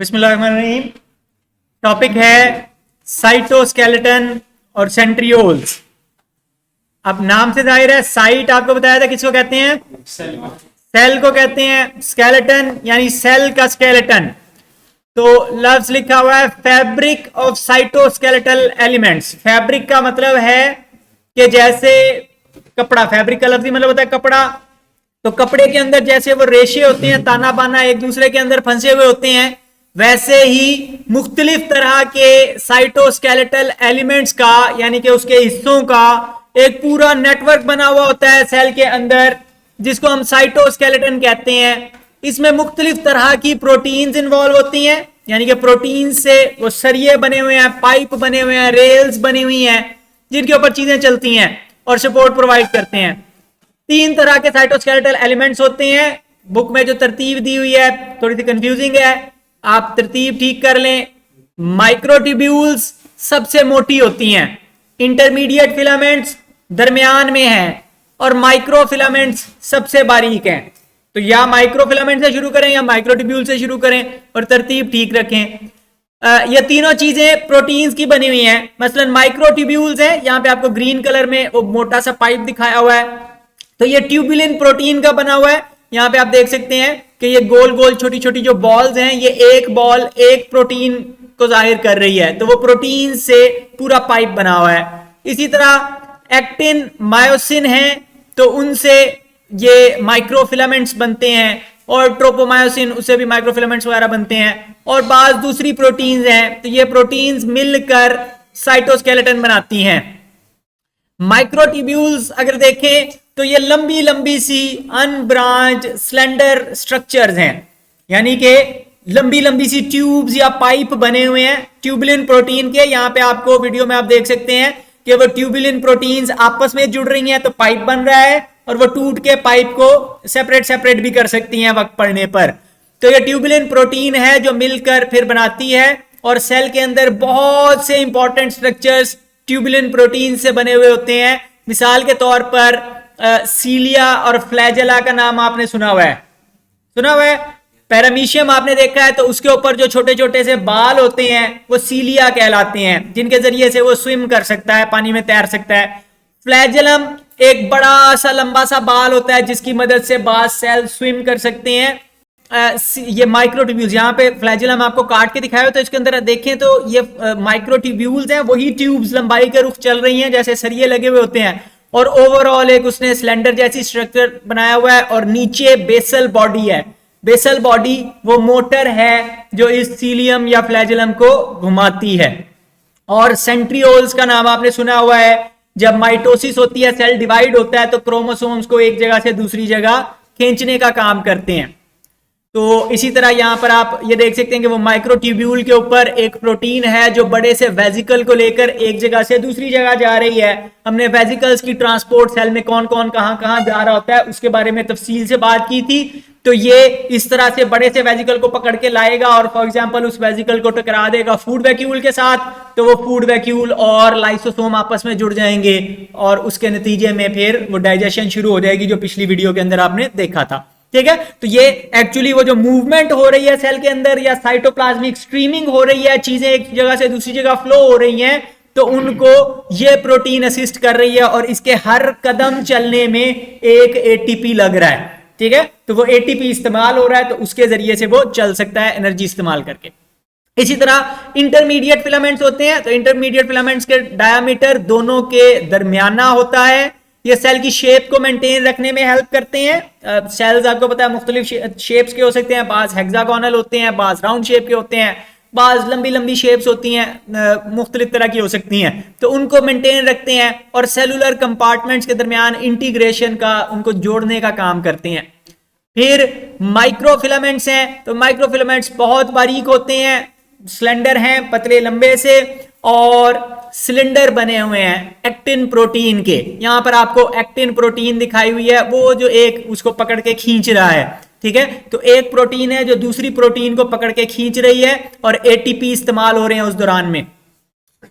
बिस्मिल्लाहिर्रहमानिर्रहीम। टॉपिक है साइटोस्केलेटन और सेंट्रियोल्स। अब नाम से जाहिर है, साइट आपको बताया था किसको कहते हैं? सेल को कहते हैं। स्केलेटन यानी सेल का स्केलेटन। तो लफ्ज लिखा हुआ है fabric of cytoskeletal elements. Fabric का मतलब है कि जैसे कपड़ा, फैब्रिक का लफ्ज मतलब होता है कपड़ा। तो कपड़े के अंदर जैसे वो रेशे होते हैं, ताना बाना एक दूसरे के अंदर फंसे हुए होते हैं, वैसे ही मुख्तलिफ तरह के साइटोस्केलेटल एलिमेंट्स का यानी कि उसके हिस्सों का एक पूरा नेटवर्क बना हुआ होता है सेल के अंदर, जिसको हम साइटोस्केलेटन कहते हैं। इसमें मुख्तलिफ तरह की प्रोटीन्स इन्वॉल्व होती हैं, यानी कि प्रोटीन से वो सरिये बने हुए हैं, पाइप बने हुए हैं, रेल्स बनी हुई हैं, जिनके ऊपर चीजें चलती हैं और सपोर्ट प्रोवाइड करते हैं। 3 तरह के साइटोस्केलेटल एलिमेंट्स होते हैं। बुक में जो तरतीब दी हुई है थोड़ी सी कंफ्यूजिंग है, आप तरतीब ठीक कर लें। माइक्रोट्यूब्यूल्स सबसे मोटी होती हैं, इंटरमीडिएट फिलामेंट्स दरमियान में हैं, और माइक्रोफिलामेंट्स सबसे बारीक हैं। तो या माइक्रोफिलामेंट से शुरू करें या माइक्रोट्यूब्यूल से शुरू करें, और तरतीब ठीक रखें। ये तीनों चीजें प्रोटीन्स की बनी हुई हैं। मसलन माइक्रोट्यूब्यूल्स हैं, यहां पे आपको ग्रीन कलर में वो मोटा सा पाइप दिखाया हुआ है, तो ये ट्यूबुलिन प्रोटीन का बना हुआ है। यहां पे आप देख सकते हैं कि ये गोल गोल छोटी छोटी जो बॉल्स हैं, ये एक बॉल एक प्रोटीन को जाहिर कर रही है, तो वो प्रोटीन से पूरा पाइप बना हुआ है। इसी तरह एक्टिन मायोसिन है, तो उनसे ये माइक्रोफिलामेंट्स बनते हैं, और ट्रोपोमायोसिन, उससे भी माइक्रोफिलामेंट्स वगैरह बनते हैं। और बाज दूसरी प्रोटीन्स हैं, तो ये प्रोटीन्स मिलकर साइटोस्केलेटन बनाती हैं। माइक्रोट्यूब्यूल्स अगर देखें तो ये लंबी लंबी सी अनब्रांच स्लेंडर स्ट्रक्चर्स हैं, यानी कि लंबी लंबी सी ट्यूब्स या पाइप बने हुए हैं ट्यूबुलिन प्रोटीन के। यहां पे आपको वीडियो में आप देख सकते हैं कि वो ट्यूबुलिन प्रोटीन्स आपस में जुड़ रही हैं, तो पाइप बन रहा है, और वो टूट के पाइप को सेपरेट सेपरेट भी कर सकती हैं वक्त पड़ने पर। तो ये ट्यूबुलिन प्रोटीन है जो मिलकर फिर बनाती है, और सेल के अंदर बहुत से इंपॉर्टेंट स्ट्रक्चर्स ट्यूबुलिन प्रोटीन से बने हुए होते हैं। मिसाल के तौर पर सीलिया और फ्लैजेला का नाम आपने सुना हुआ है, पैरामीशियम आपने देखा है, तो उसके ऊपर जो छोटे छोटे से बाल होते हैं वो सीलिया कहलाते हैं, जिनके जरिए से वो स्विम कर सकता है, पानी में तैर सकता है। फ्लैजेलम एक बड़ा सा लंबा सा बाल होता है, जिसकी मदद से बाल सेल स्विम कर सकते हैं। ये माइक्रोट्यूब्यूल्स, यहाँ पे फ्लैजेलम आपको काट के दिखाया हो, तो इसके अंदर देखें तो ये माइक्रोट्यूब्यूल्स हैं, वही ट्यूब्स लंबाई के रुख चल रही हैं जैसे सरिये लगे हुए होते हैं, और ओवरऑल एक उसने सिलेंडर जैसी स्ट्रक्चर बनाया हुआ है, और नीचे बेसल बॉडी है। बेसल बॉडी वो मोटर है जो इस सीलियम या फ्लैजेलम को घुमाती है। और सेंट्रियोल्स का नाम आपने सुना हुआ है, जब माइटोसिस होती है, सेल डिवाइड होता है, तो क्रोमोसोम्स को एक जगह से दूसरी जगह खींचने का काम करते हैं। तो इसी तरह यहां पर आप ये देख सकते हैं कि वो माइक्रोट्यूब्यूल के ऊपर एक प्रोटीन है जो बड़े से वेजिकल को लेकर एक जगह से दूसरी जगह जा रही है। हमने वेजिकल्स की ट्रांसपोर्ट सेल में कौन कौन कहां कहां जा रहा होता है उसके बारे में तफसील से बात की थी। तो ये इस तरह से बड़े से वेजिकल को पकड़ के लाएगा, और फॉर एग्जांपल उस वेजिकल को टकरा देगा फूड वैक्यूल के साथ, तो वो फूड वैक्यूल और लाइसोसोम आपस में जुड़ जाएंगे, और उसके नतीजे में फिर वो डाइजेशन शुरू हो जाएगी, जो पिछली वीडियो के अंदर आपने देखा था। ठीक है, तो ये एक्चुअली वो जो मूवमेंट हो रही है सेल के अंदर, या साइटोप्लाज्मिक स्ट्रीमिंग हो रही है, चीजें एक जगह से दूसरी जगह फ्लो हो रही हैं, तो उनको ये प्रोटीन असिस्ट कर रही है, और इसके हर कदम चलने में एक एटीपी लग रहा है। ठीक है, तो वो एटीपी इस्तेमाल हो रहा है, तो उसके जरिए से वो चल सकता है एनर्जी इस्तेमाल करके। इसी तरह इंटरमीडिएट फिलामेंट्स होते हैं, तो इंटरमीडिएट फिलामेंट्स के डायामीटर दोनों के दरमियाना होता है। ये सेल की शेप को मेंटेन रखने में हेल्प करते हैं। सेल्स आपको पता है मुख्तलिफ शेप्स के हो सकते हैं, बाज हेक्सागोनल होते हैं, बाज राउंड शेप के होते हैं, बाज लंबी लंबी शेप्स होती हैं, मुख्तलिफ तरह की हो सकती हैं, तो उनको मेंटेन रखते हैं, और सेलुलर कंपार्टमेंट्स के दरमियान इंटीग्रेशन का, उनको जोड़ने का काम करते हैं। फिर माइक्रोफिलामेंट्स हैं, तो माइक्रोफिलामेंट्स बहुत बारीक होते हैं, स्लेंडर हैं, पतले लंबे से, और सिलेंडर बने हुए हैं एक्टिन प्रोटीन के। यहां पर आपको एक्टिन प्रोटीन दिखाई हुई है, वो जो एक उसको पकड़ के खींच रहा है। ठीक है, तो एक प्रोटीन है जो दूसरी प्रोटीन को पकड़ के खींच रही है, और एटीपी इस्तेमाल हो रहे हैं उस दौरान में।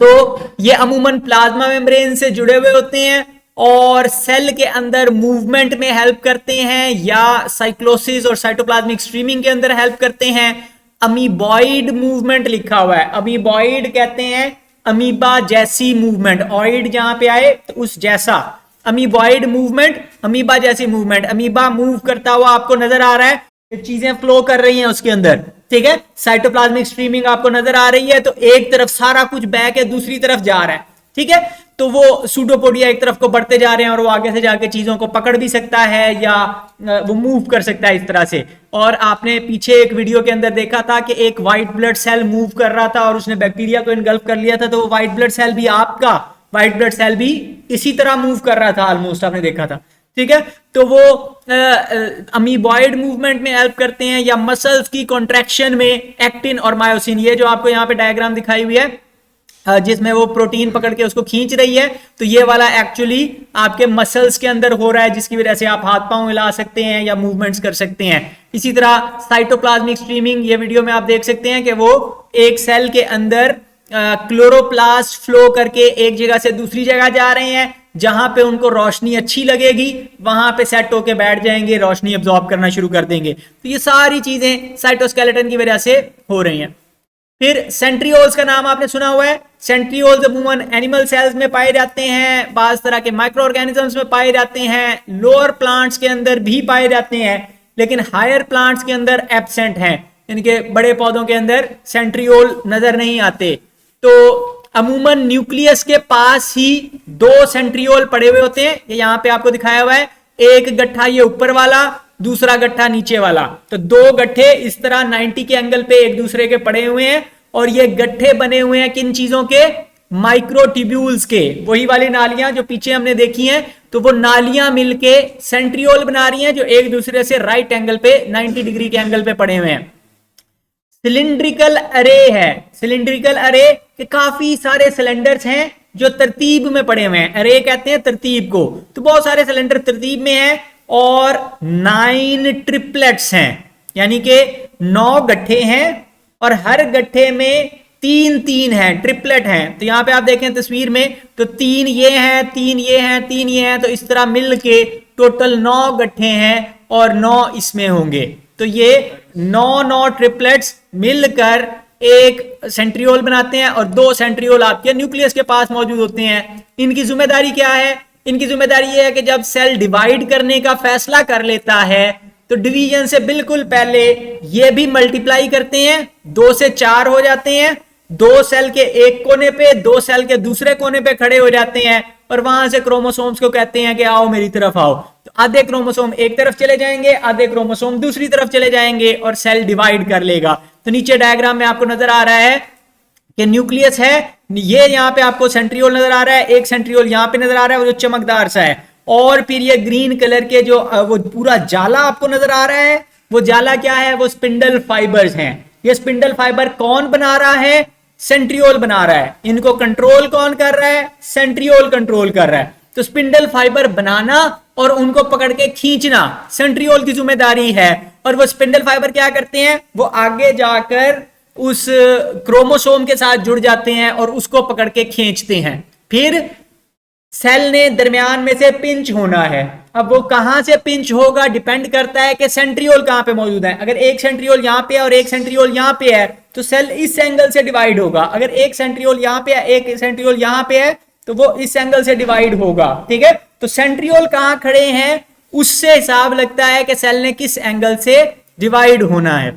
तो ये अमूमन प्लाज्मा मेम्ब्रेन से जुड़े हुए होते हैं, और सेल के अंदर मूवमेंट में हेल्प करते हैं, या साइक्लोसिस और साइटोप्लाज्मिक स्ट्रीमिंग के अंदर हेल्प करते हैं। अमीबॉइड मूवमेंट लिखा हुआ है। अमीबॉइड कहते हैं अमीबा जैसी मूवमेंट, ऑइड जहां पे आए तो उस जैसा, अमीबॉइड मूवमेंट, अमीबा जैसी मूवमेंट। अमीबा मूव करता हुआ आपको नजर आ रहा है, चीजें फ्लो कर रही हैं उसके अंदर, ठीक है। साइटोप्लाज्मिक स्ट्रीमिंग आपको नजर आ रही है, तो एक तरफ सारा कुछ बह के दूसरी तरफ जा रहा है, ठीक है। तो वो सूडोपोडिया एक तरफ को बढ़ते जा रहे हैं और वो आगे से जाके चीजों को पकड़ भी सकता है या वो मूव कर सकता है इस तरह से। और आपने पीछे एक वीडियो के अंदर देखा था कि एक व्हाइट ब्लड सेल मूव कर रहा था और उसने बैक्टीरिया को इनगल्फ कर लिया था, तो वो व्हाइट ब्लड सेल भी, आपका व्हाइट ब्लड सेल भी इसी तरह मूव कर रहा था ऑलमोस्ट, आपने देखा था, ठीक है। तो वो अमीबॉइड मूवमेंट में हेल्प करते हैं, या मसल्स की कॉन्ट्रैक्शन में एक्टिन और मायोसिन, ये जो आपको यहाँ पे डायग्राम दिखाई हुई है जिसमें वो प्रोटीन पकड़ के उसको खींच रही है, तो ये वाला एक्चुअली आपके मसल्स के अंदर हो रहा है, जिसकी वजह से आप हाथ पांव हिला सकते हैं या मूवमेंट्स कर सकते हैं। इसी तरह साइटोप्लाज्मिक स्ट्रीमिंग, ये वीडियो में आप देख सकते हैं कि वो एक सेल के अंदर क्लोरोप्लास्ट फ्लो करके एक जगह से दूसरी जगह जा रहे हैं, जहां पे उनको रोशनी अच्छी लगेगी वहां पे सेट होके बैठ जाएंगे, रोशनी अब्जॉर्ब करना शुरू कर देंगे। तो ये सारी चीजें साइटोस्केलेटन की वजह से हो रही हैं। फिर सेंट्रियोल्स का नाम आपने सुना हुआ है। सेंट्रियोल्स अमूमन एनिमल सेल्स में पाए जाते हैं, बाज तरह के माइक्रो ऑर्गेनिजम्स में पाए जाते हैं, लोअर प्लांट्स के अंदर भी पाए जाते हैं, लेकिन हायर प्लांट्स के अंदर एब्सेंट हैं, इनके बड़े पौधों के अंदर सेंट्रियोल नजर नहीं आते। तो अमूमन न्यूक्लियस के पास ही दो सेंट्रियोल पड़े हुए होते हैं, ये यहाँ पे आपको दिखाया हुआ है, एक गट्ठा ये ऊपर वाला, दूसरा गट्ठा नीचे वाला। तो दो गट्ठे इस तरह 90 के एंगल पे एक दूसरे के पड़े हुए हैं, और ये गट्ठे बने हुए हैं किन चीजों के? माइक्रोट्यूब्यूल्स के। वही वाली नालियां जो पीछे हमने देखी हैं, तो वो नालियां मिलके सेंट्रियोल बना रही हैं, जो एक दूसरे से राइट एंगल पे 90 डिग्री के एंगल पे पड़े हुए हैं। सिलिंड्रिकल अरे है, सिलिंड्रिकल अरे के काफी सारे सिलेंडर्स हैं जो तरतीब में पड़े हुए हैं, अरे कहते हैं तरतीब को। तो बहुत सारे सिलेंडर तरतीब में हैं और 9 ट्रिपलेट्स हैं, यानी कि 9 गट्ठे हैं और हर गट्ठे में 3-3 हैं, ट्रिपलेट हैं। तो यहां पे आप देखें तस्वीर में, तो 3 ये हैं, 3 ये हैं, 3 ये हैं, तो इस तरह मिलके टोटल 9 गट्ठे हैं और 9 इसमें होंगे। तो ये 9 ट्रिपलेट्स मिलकर एक सेंट्रियोल बनाते हैं, और 2 सेंट्रियोल आपके न्यूक्लियस के पास मौजूद होते हैं। इनकी जिम्मेदारी क्या है? इनकी जिम्मेदारी ये है कि जब सेल डिवाइड करने का फैसला कर लेता है, तो डिवीजन से बिल्कुल पहले ये भी मल्टीप्लाई करते हैं, 2 से 4 हो जाते हैं, 2 सेल के एक कोने पे 2 सेल के दूसरे कोने पे खड़े हो जाते हैं, और वहां से क्रोमोसोम्स को कहते हैं कि आओ मेरी तरफ आओ। तो आधे क्रोमोसोम एक तरफ चले जाएंगे, आधे क्रोमोसोम दूसरी तरफ चले जाएंगे, और सेल डिवाइड कर लेगा। तो नीचे डायग्राम में आपको नजर आ रहा है कि न्यूक्लियस है, ये यहाँ पे आपको सेंट्रियोल नजर आ रहा है, एक सेंट्रियोल यहाँ पे नजर आ रहा है, वो जो चमकदार सा है, और फिर ये ग्रीन कलर के जो वो पूरा जाला आपको नजर आ रहा है, वो जाला क्या है? वो स्पिंडल फाइबर्स हैं। ये स्पिंडल फाइबर कौन बना रहा है? सेंट्रियोल बना रहा है। इनको कंट्रोल कौन कर रहा है? सेंट्रियोल कंट्रोल कर रहा है। तो स्पिंडल फाइबर बनाना और उनको पकड़ के खींचना सेंट्रियोल की जिम्मेदारी है। और वो स्पिंडल फाइबर क्या करते हैं? वो आगे जाकर उस क्रोमोसोम के साथ जुड़ जाते हैं और उसको पकड़ के खींचते हैं। फिर सेल ने दरमियान में से पिंच होना है। अब वो कहां से पिंच होगा डिपेंड करता है कि सेंट्रियोल कहां पे मौजूद है। अगर एक सेंट्रियोल यहां पे है और एक सेंट्रियोल यहां पे है, तो सेल इस एंगल से डिवाइड होगा। अगर एक सेंट्रियोल यहां पे है, एक सेंट्रियोल यहां पे है, तो वो इस एंगल से डिवाइड होगा, ठीक है। तो सेंट्रियोल कहां खड़े हैं, उससे हिसाब लगता है कि सेल ने किस एंगल से डिवाइड होना है।